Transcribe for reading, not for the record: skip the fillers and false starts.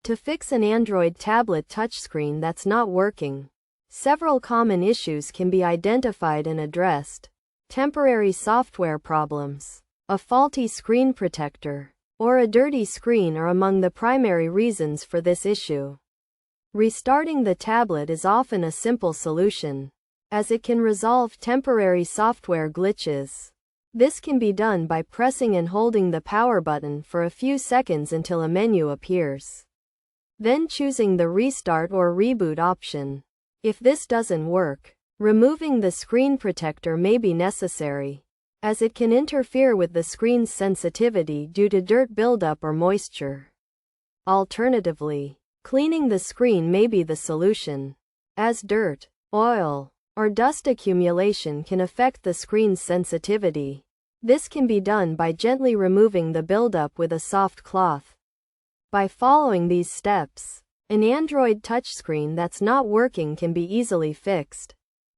To fix an Android tablet touchscreen that's not working, several common issues can be identified and addressed. Temporary software problems, a faulty screen protector, or a dirty screen are among the primary reasons for this issue. Restarting the tablet is often a simple solution, as it can resolve temporary software glitches. This can be done by pressing and holding the power button for a few seconds until a menu appears. Then choosing the restart or reboot option. If this doesn't work, removing the screen protector may be necessary, as it can interfere with the screen's sensitivity due to dirt buildup or moisture. Alternatively, cleaning the screen may be the solution, as dirt, oil, or dust accumulation can affect the screen's sensitivity. This can be done by gently removing the buildup with a soft cloth. By following these steps, an Android touchscreen that's not working can be easily fixed.